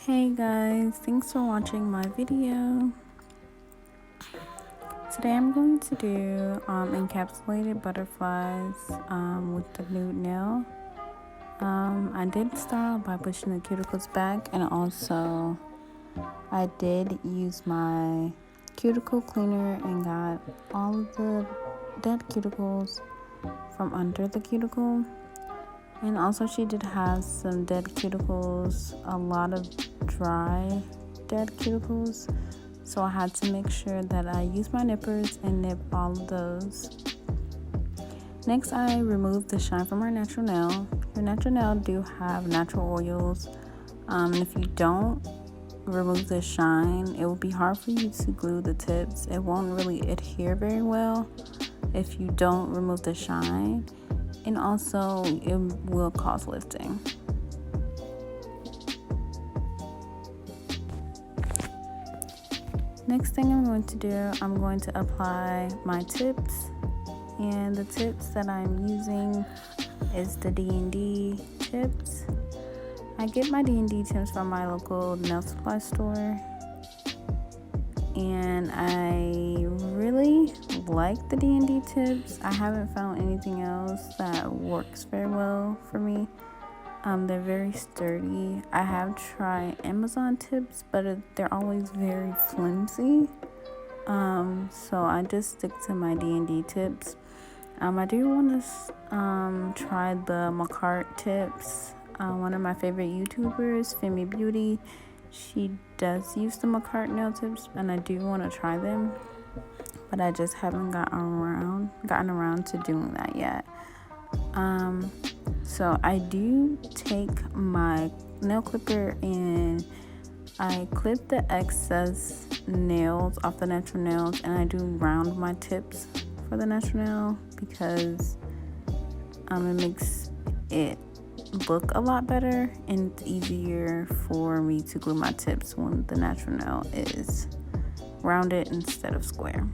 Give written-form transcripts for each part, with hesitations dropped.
Hey guys, thanks for watching my video. Today I'm going to do encapsulated butterflies with the nude nail. I did start out by pushing the cuticles back, and also I did use my cuticle cleaner and got all of the dead cuticles from under the cuticle. And also she did have some dead cuticles, a lot of dry dead cuticles. So I had to make sure that I use my nippers and nip all of those. Next, I removed the shine from our natural nail. Your natural nail do have natural oils. And if you don't remove the shine, it will be hard for you to glue the tips. It won't really adhere very well if you don't remove the shine. And also it will cause lifting. Next thing I'm going to do, I'm going to apply my tips, and the tips that I'm using is the D&D tips. I get my D&D tips from my local nail supply store, and I really like the D&D tips. I haven't found anything else that works very well for me. They're very sturdy. I have tried Amazon tips, but they're always very flimsy. So I just stick to my D&D tips. I do want to try the McCart tips. One of my favorite YouTubers, Femi Beauty, she does use the McCart nail tips, and I do want to try them, but I just haven't gotten around to doing that yet. So I do take my nail clipper and I clip the excess nails off the natural nails, and I do round my tips for the natural nail because it makes it look a lot better, and it's easier for me to glue my tips when the natural nail is rounded instead of square.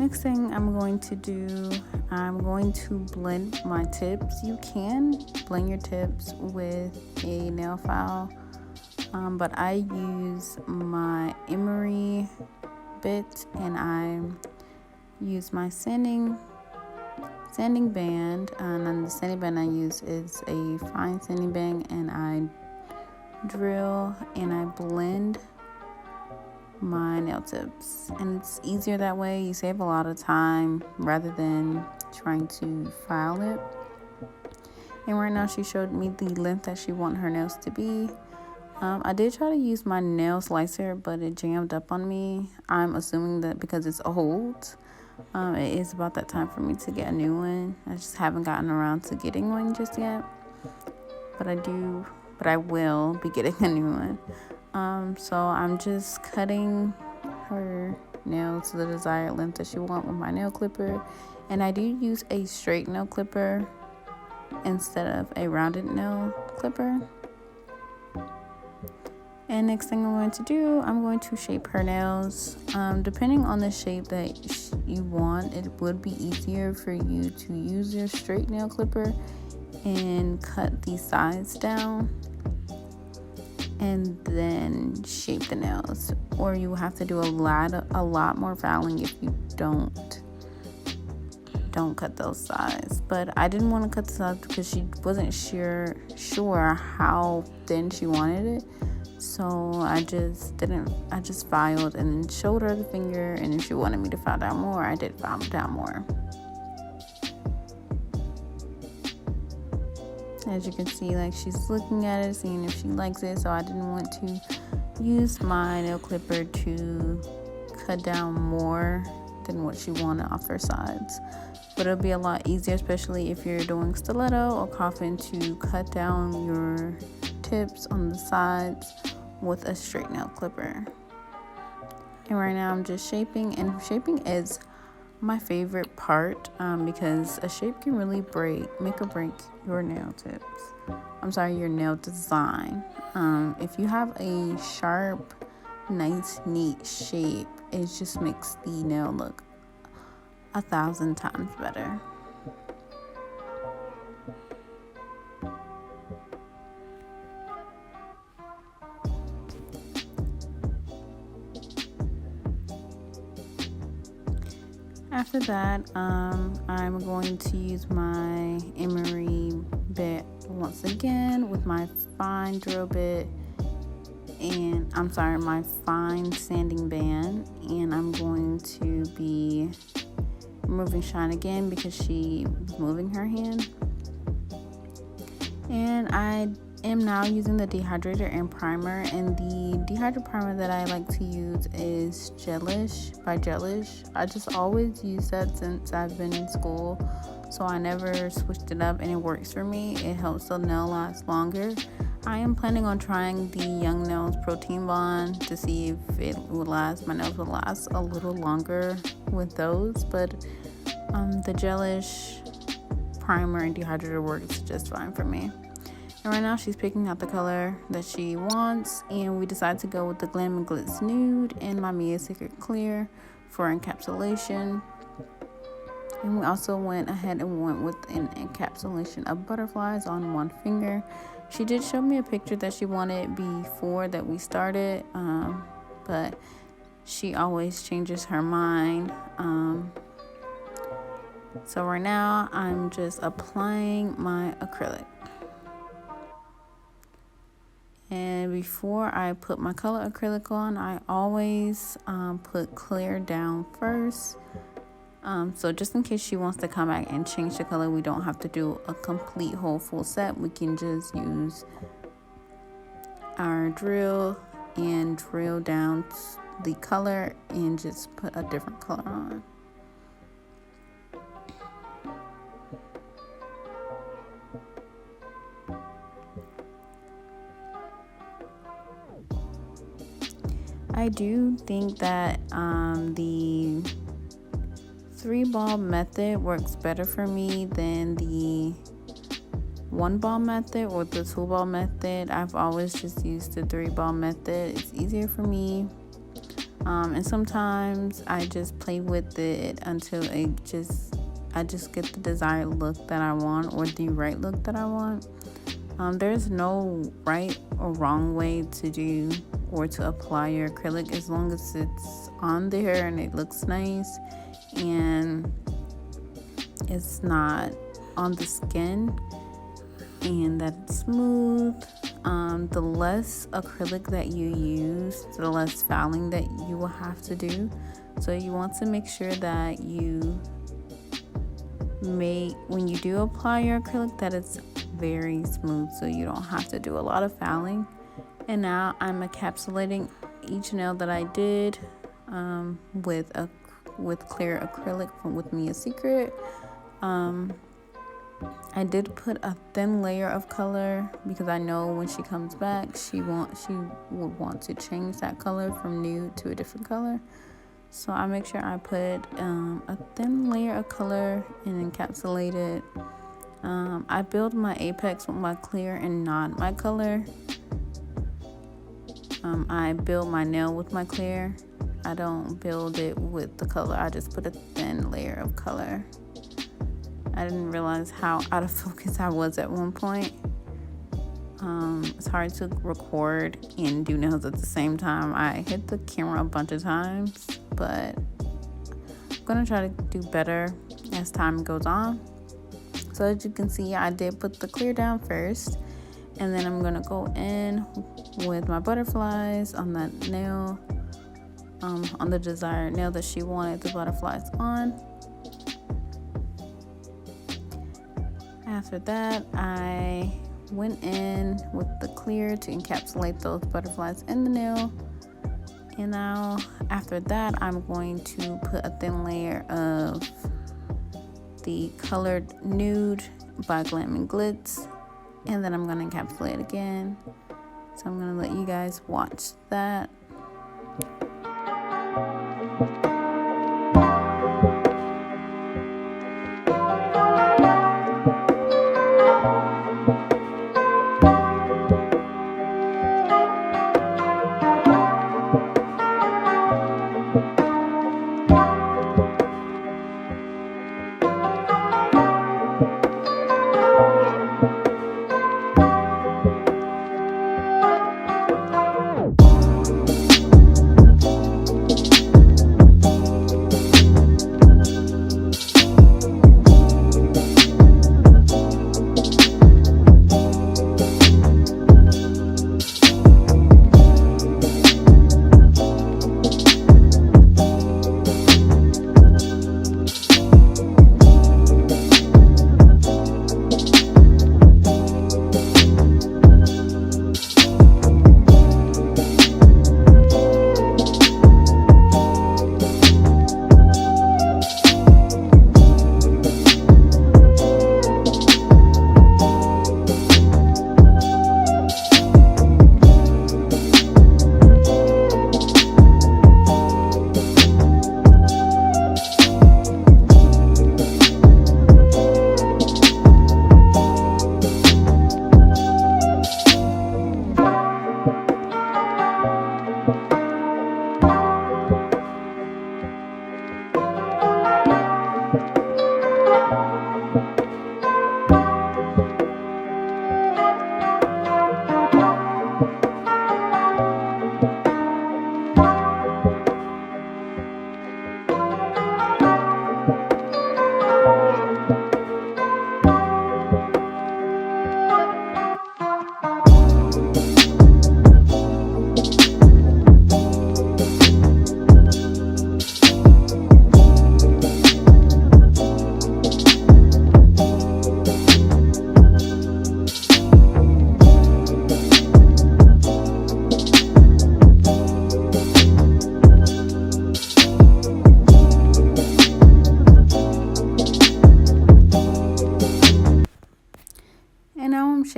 Next thing I'm going to do, I'm going to blend my tips. You can blend your tips with a nail file, but I use my emery bit, and I use my sanding band, and then the sanding band I use is a fine sanding band, and I drill and I blend my nail tips, and it's easier that way. You save a lot of time rather than trying to file it. And right now she showed me the length that she wants her nails to be. I did try to use my nail slicer, but it jammed up on me. I'm assuming that because it's old, it is about that time for me to get a new one. I just haven't gotten around to getting one just yet, but I will be getting a new one. So I'm just cutting her nails to the desired length that she wants with my nail clipper, and I do use a straight nail clipper instead of a rounded nail clipper. And next thing I'm going to do, I'm going to shape her nails. Depending on the shape that you want, it would be easier for you to use your straight nail clipper and cut the sides down and then shape the nails, or you will have to do a lot more filing if you don't cut those sides. But I didn't want to cut the sides because she wasn't sure how thin she wanted it, so I just filed and showed her the finger, and if she wanted me to file down more, I did file down more. As you can see, like, she's looking at it, seeing if she likes it, so I didn't want to use my nail clipper to cut down more than what she wanted off her sides. But it'll be a lot easier, especially if you're doing stiletto or coffin, to cut down your tips on the sides with a straight nail clipper. And right now I'm just shaping, and shaping is my favorite part because a shape can really make or break your nail tips. Your nail design. If you have a sharp, nice, neat shape, it just makes the nail look 1,000 times better. After that, I'm going to use my emery bit once again with my fine drill bit and my fine sanding band, and I'm going to be removing shine again because she was moving her hand. And I am now using the dehydrator and primer, and the dehydrator primer that I like to use is Gelish by Gelish. I just always use that since I've been in school, so I never switched it up, and it works for me. It helps the nail last longer. I am planning on trying the Young Nails Protein Bond to see if it would last. My nails will last a little longer with those, but the Gelish primer and dehydrator works just fine for me. And right now she's picking out the color that she wants, and we decided to go with the Glam and Glitz Nude and my Mia Secret Clear for encapsulation. And we also went ahead and went with an encapsulation of butterflies on one finger. She did show me a picture that she wanted before that we started, but she always changes her mind. So right now I'm just applying my acrylic. And before I put my color acrylic on, I always put clear down first. So just in case she wants to come back and change the color, we don't have to do a complete whole full set. We can just use our drill and drill down the color and just put a different color on. I do think that the 3-ball method works better for me than the 1-ball method or the 2-ball method. I've always just used the 3-ball method. It's easier for me. And sometimes I just play with it until I just get the desired look that I want, or the right look that I want. There's no right or wrong way to do or to apply your acrylic, as long as it's on there and it looks nice and it's not on the skin and that it's smooth. The less acrylic that you use, the less fouling that you will have to do. So you want to make sure that when you do apply your acrylic, that it's very smooth, so you don't have to do a lot of fouling. And now I'm encapsulating each nail that I did with clear acrylic with Mia Secret. I did put a thin layer of color because I know when she comes back, she would want to change that color from nude to a different color. So I make sure I put a thin layer of color and encapsulate it. I build my apex with my clear and not my color. I build my nail with my clear. I don't build it with the color. I just put a thin layer of color. I didn't realize how out of focus I was at one point. It's hard to record and do nails at the same time. I hit the camera a bunch of times, but I'm gonna try to do better as time goes on. So as you can see, I did put the clear down first, and then I'm gonna go in with my butterflies on that nail, on the desired nail that she wanted the butterflies on. After that, I went in with the clear to encapsulate those butterflies in the nail. And now after that, I'm going to put a thin layer of the colored nude by Glam and Glitz, and then I'm going to encapsulate again. So I'm going to let you guys watch that.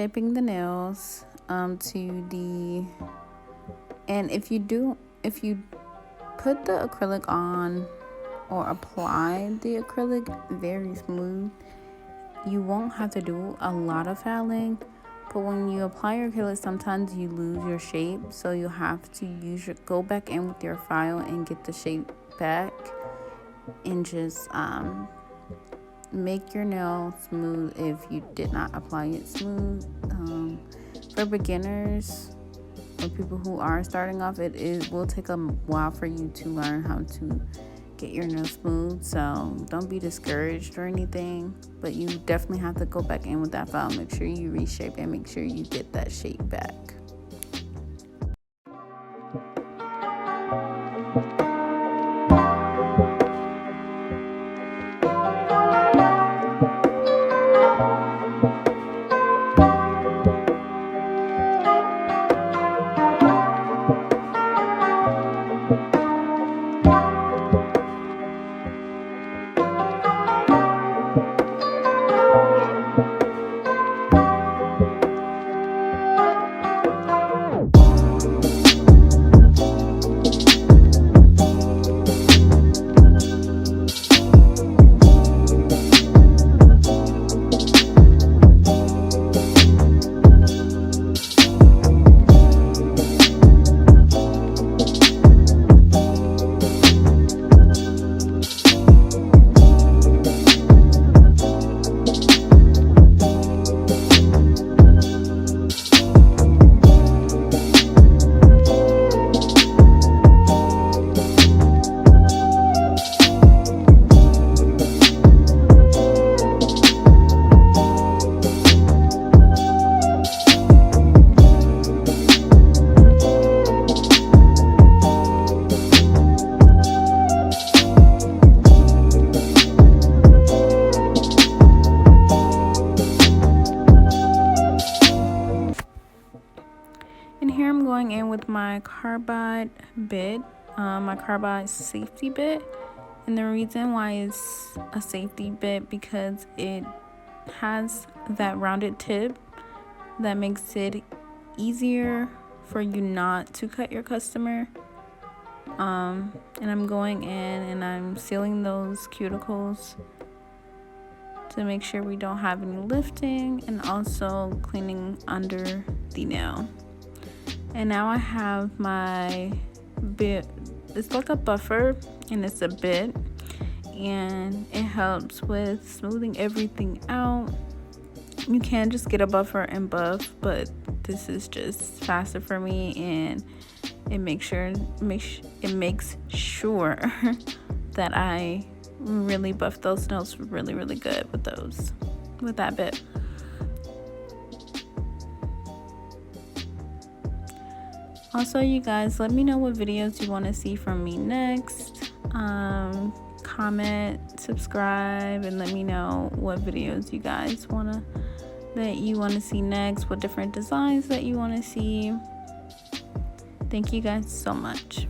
reshaping the nails to the, and if you put the acrylic on or apply the acrylic very smooth, you won't have to do a lot of filing. But when you apply your acrylic, sometimes you lose your shape, so you have to go back in with your file and get the shape back, and just make your nail smooth if you did not apply it smooth. For beginners or people who are starting off, it will take a while for you to learn how to get your nails smooth, so don't be discouraged or anything, but you definitely have to go back in with that file, make sure you reshape and make sure you get that shape back. And here I'm going in with my carbide bit, my carbide safety bit. And the reason why it's a safety bit, because it has that rounded tip that makes it easier for you not to cut your customer. And I'm going in and I'm sealing those cuticles to make sure we don't have any lifting, and also cleaning under the nail. And now I have my bit. It's like a buffer and it's a bit, and it helps with smoothing everything out. You can just get a buffer and buff, but this is just faster for me, and it makes sure that I really buff those nails really good with that bit. Also, you guys, let me know what videos you want to see from me next. Comment, subscribe, and let me know what videos you guys want to see next, what different designs that you want to see. Thank you guys so much.